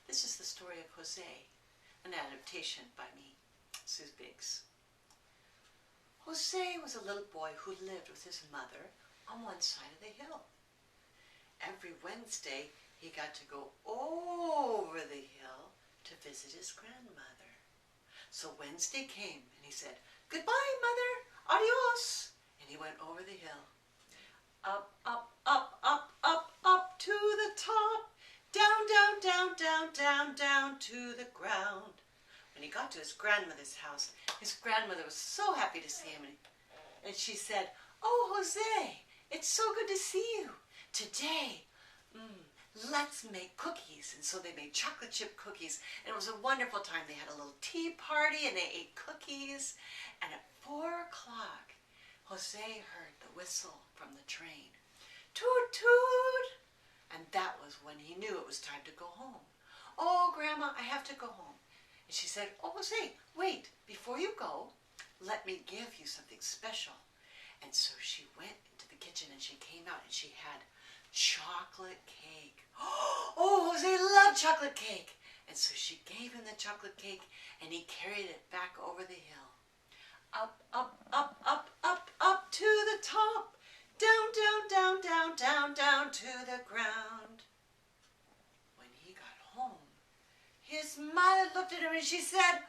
This is the story of Jose, an adaptation by me, Sue Biggs. Jose was a little boy who lived with his mother on one side of the hill. Every Wednesday, he got to go over the hill to visit his grandmother. So Wednesday came and he said, "Goodbye, Mother, adios," and he went over the hill. Up, up, up, up, up, up to the top, down, down, down, down, down, down to the ground. When he got to his grandmother's house, his grandmother was so happy to see him, and she said, "Oh, Jose, it's so good to see you. Today, let's make cookies." And so they made chocolate chip cookies, and it was a wonderful time. They had a little tea party, and they ate cookies, and at 4 o'clock, Jose heard the whistle from the train. Toot, toot! And that was when he knew it was time to go home. "Oh, Grandma, I have to go home." And she said, "Oh, Jose, wait, before you go, let me give you something special." And so she went into the kitchen and she came out and she had chocolate cake. Oh, Jose loved chocolate cake. And so she gave him the chocolate cake and he carried it back over the hill. Up, up, up, up, up, up to the top. Down, down, down, down, down, down to the ground. When he got home, his mother looked at him and she said,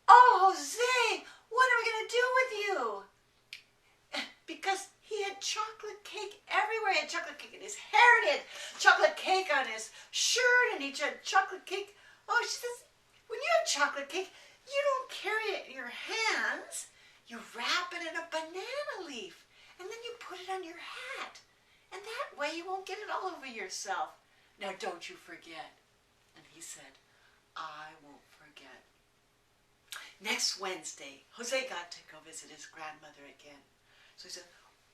"Oh, Jose, what are we going to do with you?" Because he had chocolate cake everywhere. He had chocolate cake in his hair, and he had chocolate cake on his shirt, and he had chocolate cake. Oh, she says, when you have chocolate cake, you don't carry it in your hands. You wrap it in a banana leaf, and then you put it on your hat. And that way you won't get it all over yourself. Now, don't you forget. And he said, "I won't forget." Next Wednesday, Jose got to go visit his grandmother again. So he said,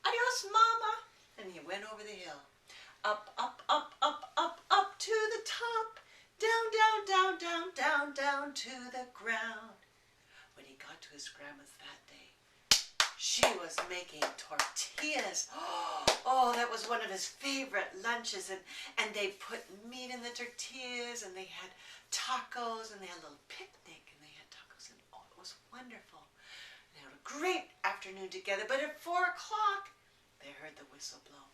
"Adios, Mama." And he went over the hill. Up, up, up, up, up, up to the top. Down, down, down, down, down, down to the ground. When he got to his grandma's that day, she was making tortillas. Oh, that was one of his favorite lunches. And they put meat in the tortillas, and they had tacos, and they had a little picnic, and they had tacos, and oh, it was wonderful. They had a great afternoon together, but at 4 o'clock, they heard the whistle blow.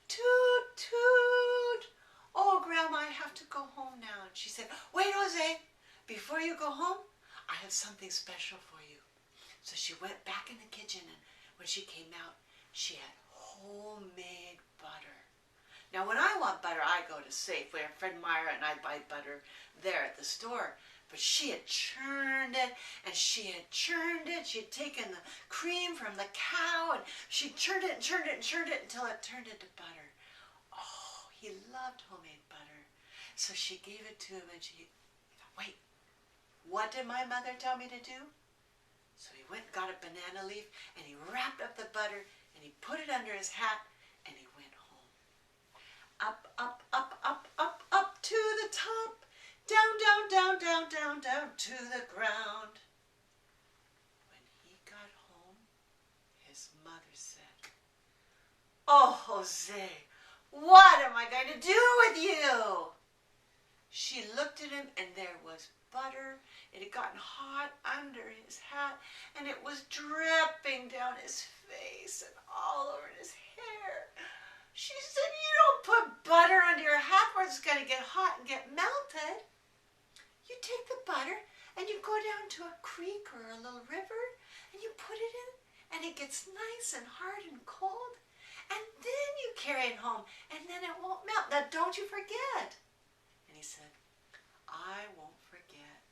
Toot, toot. "Oh, Grandma, I have to go home now." And she said, "Wait, Jose, before you go home, I have something special for you." So she went back in the kitchen, and when she came out, she had homemade butter. Now, when I want butter, I go to Safeway. Our friend Myra and I buy butter there at the store. But she had churned it, and she had churned it. She had taken the cream from the cow, and she churned it and churned it and churned it until it turned into butter. Oh, he loved homemade butter. So she gave it to him, and he thought, "Wait, what did my mother tell me to do?" So he went and got a banana leaf, and he wrapped up the butter, and he put it under his hat, and he went home. Up, up, up, up, up, up to the top. Down, down, down, down, down, down to the ground. When he got home, his mother said, "Oh, Jose, what am I going to do with you?" She looked at him, and there was butter. It had gotten hot under his hat, and it was dripping down his face and all over his hair. She said, "You don't put butter under your hat where it's going to get hot and get melted. You take the butter and you go down to a creek or a little river and you put it in, and it gets nice and hard and cold, and then you carry it home, and then it won't melt. Now, don't you forget." And he said, "I won't forget."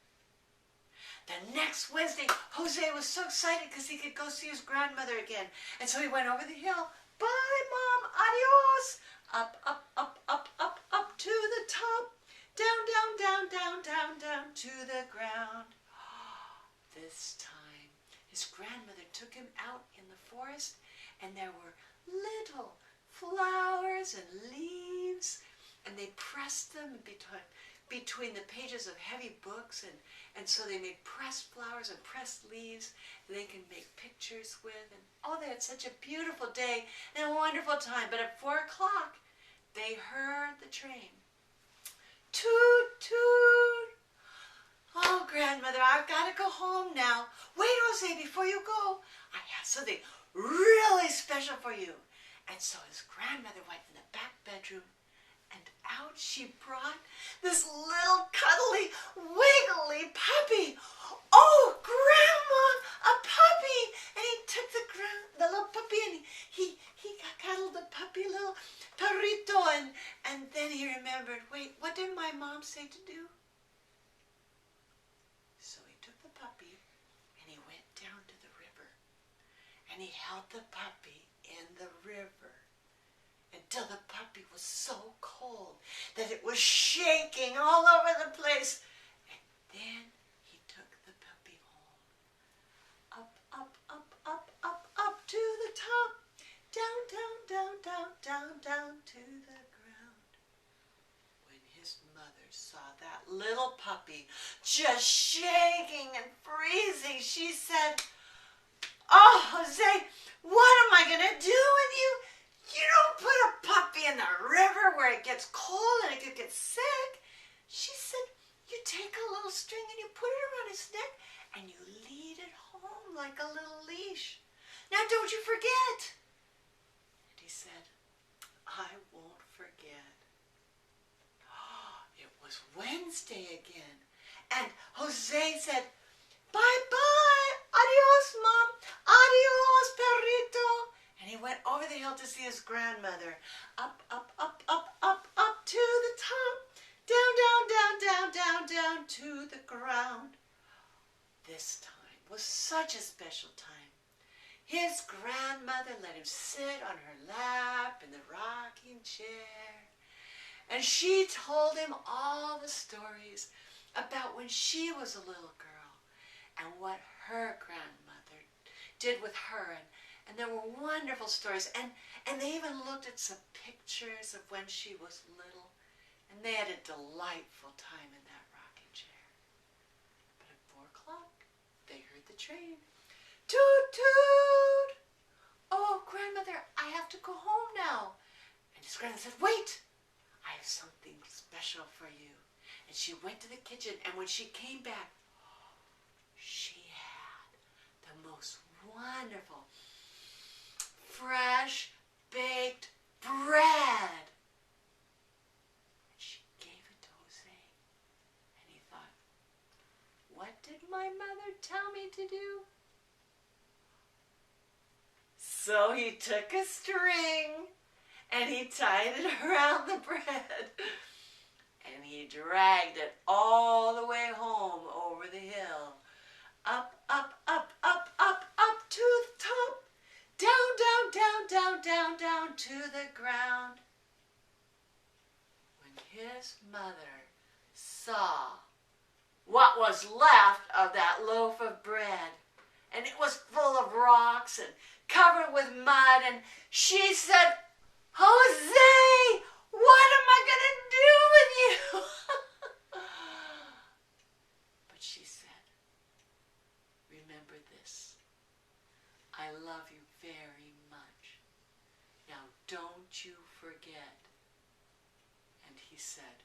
The next Wednesday, Jose was so excited because he could go see his grandmother again. And so he went over the hill. "Bye, Mom, adios." Up, up, up, up, up, up to the top. Down, down, down, down, down, down to the ground. This time, his grandmother took him out in the forest, and there were little flowers and leaves, and they pressed them between the pages of heavy books, and so they made pressed flowers and pressed leaves they can make pictures with. And oh, they had such a beautiful day and a wonderful time. But at 4 o'clock, they heard the train. Toot, toot. I've got to go home now. Wait, Jose, before you go, I have something really special for you. And so his grandmother went in the back bedroom, and out she brought this little cuddly, wiggly puppy. Oh, Grandma, a puppy! And he took the little puppy and he cuddled the puppy, little perrito, and then he remembered, wait, what did my mom say to do? So he took the puppy and he went down to the river and he held the puppy in the river until the puppy was so cold that it was shaking all over the place. And then he took the puppy home. Up, up, up, up, up, up to the top. Down, down, down, down, down, down to the ground. When his mother saw that little puppy just shaking and freezing, she said, "Oh, Jose, what am I going to do with you? You don't put a puppy in the river where it gets cold and it could get sick." She said, "You take a little string and you put it around his neck and you lead it home like a little leash. Now don't you forget." And he said, "I won't forget." It was Wednesday again, and Jose said, "Bye-bye, adios, Mom, adios, perrito." And he went over the hill to see his grandmother. Up, up, up, up, up, up to the top. Down, down, down, down, down, down to the ground. This time was such a special time. His grandmother let him sit on her lap in the rocking chair. And she told him all the stories about when she was a little girl and what her grandmother did with her. And there were wonderful stories. And they even looked at some pictures of when she was little. And they had a delightful time in that rocking chair. But at 4 o'clock, they heard the train. Toot, toot! "Oh, Grandmother, I have to go home now." And his grandmother said, "Wait, I have something special for you." And she went to the kitchen, and when she came back, she had the most wonderful, fresh, baked bread. And she gave it to Jose. And he thought, what did my mother tell me to do? So he took a string and he tied it around the bread and he dragged it all the way home over the hill. Up, up, up, up, up, up to the top. Down, down, down, down, down, down to the ground. When his mother saw what was left of that loaf of bread, and it was full of rocks and covered with mud, and she said, "Jose, what am I going to do with you?" But she said, "Remember this, I love you very much. Now don't you forget." And he said,